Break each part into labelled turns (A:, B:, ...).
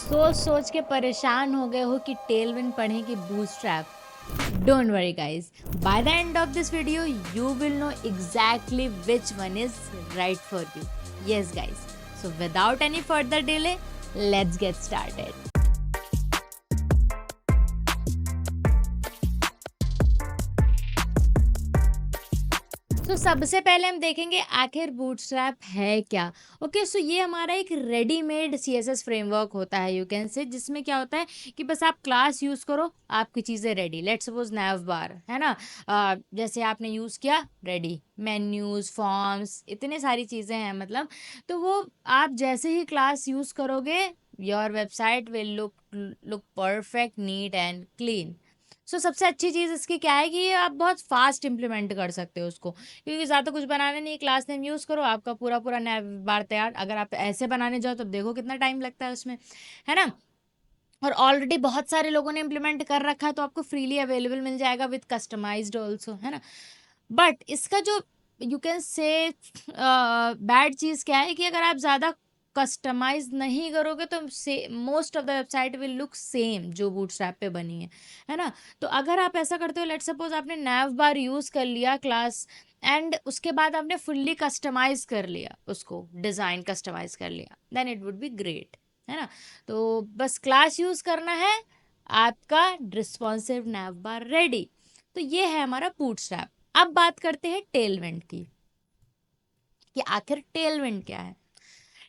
A: सोच के परेशान हो गए हो कि टेलविंड पढ़ें कि bootstrap? Don't worry guys, by the end of this video you will know exactly which one is right for you. Yes guys, so without any further delay, let's get started. तो सबसे पहले हम देखेंगे आखिर bootstrap है क्या। Okay, सो ये हमारा एक रेडीमेड सीएसएस फ्रेमवर्क होता है, यू कैन से, जिसमें क्या होता है कि बस आप क्लास यूज़ करो, आपकी चीज़ें रेडी। लेट्स सपोज नैव बार है ना, जैसे आपने यूज़ किया, रेडी। मेन्यूज, फॉर्म्स, इतने सारी चीज़ें हैं मतलब, तो वो आप जैसे ही क्लास यूज़ करोगे, your website will look perfect, neat and clean. So सबसे अच्छी चीज़ इसकी क्या है कि ये आप बहुत फास्ट इम्प्लीमेंट कर सकते हो उसको, क्योंकि ज़्यादा कुछ बनाने नहीं, क्लास नेम यूज़ करो, आपका पूरा पूरा नैव बार तैयार। अगर आप ऐसे बनाने जाओ तो देखो कितना टाइम लगता है उसमें, है ना। और ऑलरेडी बहुत सारे लोगों ने इम्प्लीमेंट कर रखा है, तो आपको फ्रीली अवेलेबल मिल जाएगा विथ कस्टमाइज्ड ऑल्सो, है ना। बट इसका जो यू कैन से बैड चीज़ क्या है कि अगर आप ज़्यादा कस्टमाइज नहीं करोगे तो से most of the website will look same जो बूटस्ट्रैप पे बनी है ना। तो अगर आप ऐसा करते हो, लेट सपोज आपने नैव बार यूज़ कर लिया क्लास, एंड उसके बाद आपने फुल्ली कस्टमाइज कर लिया उसको, डिज़ाइन कस्टमाइज कर लिया, then it would be great, है ना। तो बस क्लास यूज़ करना है, आपका रिस्पॉन्सिव नैव बार रेडी। तो ये है हमारा बूटस्ट्रैप। अब बात करते हैं टेलविंड की, कि आखिर टेलविंड क्या है।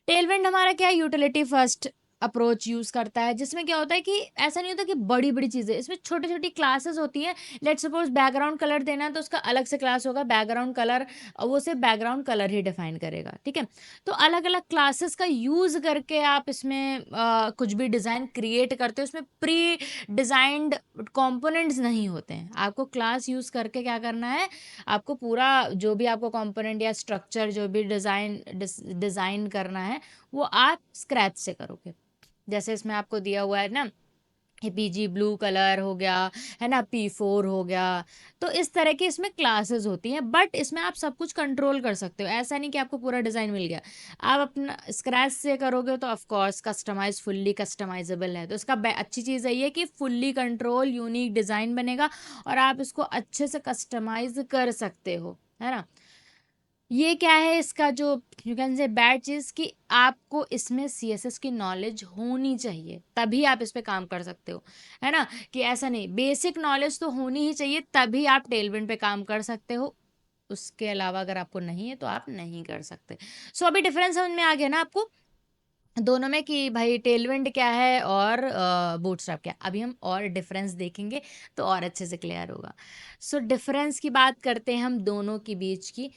A: टेलविंड हमारा क्या है, यूटिलिटी फर्स्ट अप्रोच यूज़ करता है, जिसमें क्या होता है कि ऐसा नहीं होता कि बड़ी बड़ी चीज़ें, इसमें छोटी छोटी क्लासेस होती हैं। लेट सपोज बैकग्राउंड कलर देना है तो उसका अलग से क्लास होगा बैकग्राउंड कलर, वो सिर्फ बैकग्राउंड कलर ही डिफाइन करेगा, ठीक है। तो अलग अलग क्लासेस का यूज़ करके आप इसमें कुछ भी डिज़ाइन क्रिएट करते हो। उसमें प्री डिज़ाइंड कंपोनेंट्स नहीं होते हैं, आपको क्लास यूज़ करके क्या करना है, आपको पूरा जो भी आपको कंपोनेंट या स्ट्रक्चर जो भी डिज़ाइन करना है, वो आप स्क्रैच से करोगे। जैसे इसमें आपको दिया हुआ है ना, ये पीजी ब्लू कलर हो गया, है ना, P4 हो गया। तो इस तरह की इसमें क्लासेस होती हैं, बट इसमें आप सब कुछ कंट्रोल कर सकते हो। ऐसा नहीं कि आपको पूरा डिज़ाइन मिल गया, आप अपना स्क्रैच से करोगे तो of course customize, fully customizable है। तो इसका अच्छी चीज़ यही है कि फुल्ली कंट्रोल यूनिक डिज़ाइन बनेगा और आप इसको अच्छे से कस्टमाइज कर सकते हो, है ना। ये क्या है इसका जो यू कैन से बैड चीज़, कि आपको इसमें सीएसएस की नॉलेज होनी चाहिए, तभी आप इस पे काम कर सकते हो, है ना। कि ऐसा नहीं, बेसिक नॉलेज तो होनी ही चाहिए, तभी आप टेलविंड पे काम कर सकते हो। उसके अलावा अगर आपको नहीं है तो आप नहीं कर सकते। सो अभी डिफरेंस समझ में आ गया ना आपको दोनों में, कि भाई टेलविंड क्या है और बूटस्ट्रैप क्या है। अभी हम और डिफरेंस देखेंगे तो और अच्छे से क्लियर होगा। सो डिफरेंस की बात करते हैं हम दोनों के बीच की,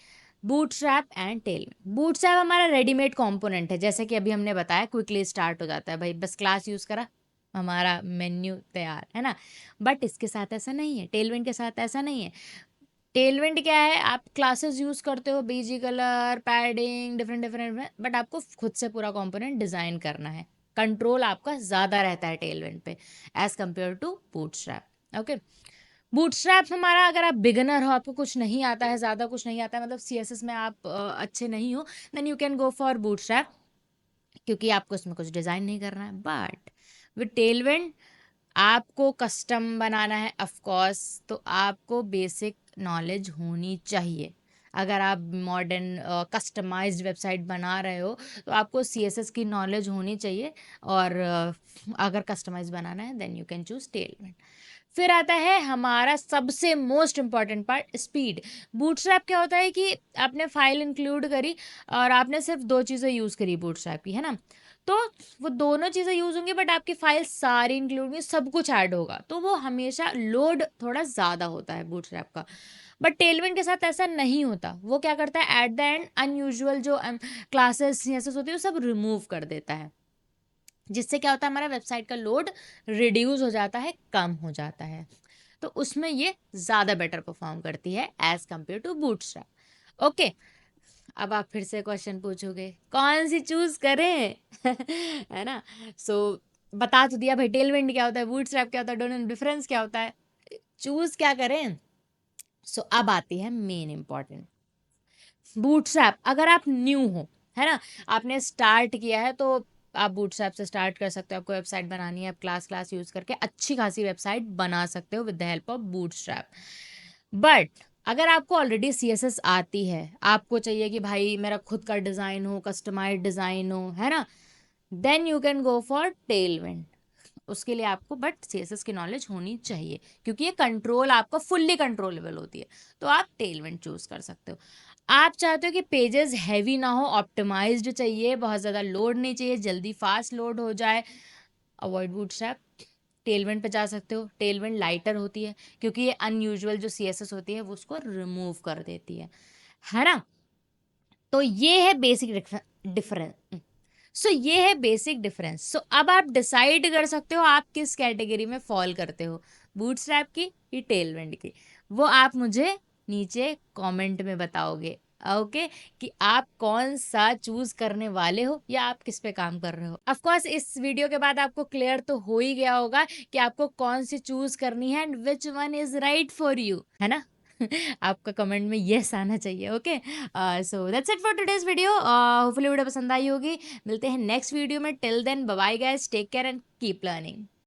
A: बूटस्ट्रैप एंड टेलविंड। बूटस्ट्रैप हमारा रेडीमेड कंपोनेंट है, जैसे कि अभी हमने बताया, क्विकली स्टार्ट हो जाता है भाई, बस क्लास यूज़ करा, हमारा मेन्यू तैयार, है ना। बट इसके साथ ऐसा नहीं है, टेलविंड के साथ ऐसा नहीं है। टेलविंड क्या है, आप क्लासेस यूज़ करते हो, BG colour, padding, different different, but आपको खुद से पूरा कंपोनेंट डिज़ाइन करना है। कंट्रोल आपका ज़्यादा रहता है टेलविंड पे as compared to Bootstrap. Okay, Bootstrap हमारा, अगर आप बिगिनर हो, आपको कुछ नहीं आता है, ज़्यादा कुछ नहीं आता है, मतलब सीएसएस में आप अच्छे नहीं हो, then you can go for Bootstrap, क्योंकि आपको इसमें कुछ डिज़ाइन नहीं करना है। बट विद टेलविंड आपको कस्टम बनाना है ऑफ कोर्स, तो आपको बेसिक नॉलेज होनी चाहिए। अगर आप मॉडर्न कस्टमाइज्ड वेबसाइट बना रहे हो तो आपको सीएसएस की नॉलेज होनी चाहिए, और अगर कस्टमाइज बनाना है then you can choose Tailwind. फिर आता है हमारा सबसे most important part, speed. Bootstrap क्या होता है कि आपने फाइल इंक्लूड करी और आपने सिर्फ दो चीज़ें यूज़ करी बूटस्ट्रैप की, है ना। तो वो दोनों चीज़ें यूज़ होंगी, बट आपकी फाइल सारी इंक्लूड होंगी, सब कुछ ऐड होगा, तो वो हमेशा लोड थोड़ा ज़्यादा होता है बूटस्ट्रैप का। बट टेलविंड के साथ ऐसा नहीं होता, वो क्या करता है, एट द एंड अनयूजुअल जो क्लासेस सीएसएस होती है वो सब रिमूव कर देता है, जिससे क्या होता है, हमारा वेबसाइट का लोड रिड्यूस हो जाता है, कम हो जाता है। तो उसमें ये ज़्यादा बेटर परफॉर्म करती है as compared to Bootstrap. Okay, अब आप फिर से क्वेश्चन पूछोगे कौन सी चूज करें है ना। सो बता तो दिया भाई, टेलविंड क्या होता है, बूटस्ट्रैप क्या होता है, दोनों डिफरेंस क्या होता है, चूज क्या करें। सो अब आती है मेन इंपॉर्टेंट, बूटस्ट्रैप। अगर आप न्यू हो, है ना, आपने स्टार्ट किया है, तो आप बूटस्ट्रैप से स्टार्ट कर सकते हो। आपको वेबसाइट बनानी है, आप क्लास यूज़ करके अच्छी खासी वेबसाइट बना सकते हो with the help of bootstrap. But अगर आपको ऑलरेडी सीएसएस आती है, आपको चाहिए कि भाई मेरा खुद का डिज़ाइन हो, कस्टमाइज्ड डिज़ाइन हो, है ना? Then you can go for Tailwind. उसके लिए आपको बट सीएसएस की नॉलेज होनी चाहिए, क्योंकि ये कंट्रोल आपका फुल्ली कंट्रोलेबल होती है। तो आप टेलविंड चूज़ कर सकते हो। आप चाहते हो कि पेजेस हैवी ना हो, ऑप्टिमाइज्ड चाहिए, बहुत ज़्यादा लोड नहीं चाहिए, जल्दी फास्ट लोड हो जाए, अवॉइड बूटस्ट्रैप, टेलविंड पे जा सकते हो। टेलविंड लाइटर होती है, क्योंकि ये अनयूजुअल जो सीएसएस होती है वो उसको रिमूव कर देती है ना? तो ये है बेसिक डिफरेंस। सो ये है बेसिक डिफरेंस। सो अब आप डिसाइड कर सकते हो आप किस कैटेगरी में फॉल करते हो, बूटस्ट्रैप की या टेलविंड की। वो आप मुझे नीचे कमेंट में बताओगे, ओके, कि आप कौन सा चूज करने वाले हो या आप किस पे काम कर रहे हो। ऑफ कोर्स इस वीडियो के बाद आपको क्लियर तो हो ही गया होगा कि आपको कौन सी चूज करनी है and which one is right for you, है ना? आपका कमेंट में यस आना चाहिए। Okay, so that's it for today's video. Hopefully video पसंद आई होगी। मिलते हैं नेक्स्ट वीडियो में। Till then bye bye guys, take care and keep learning.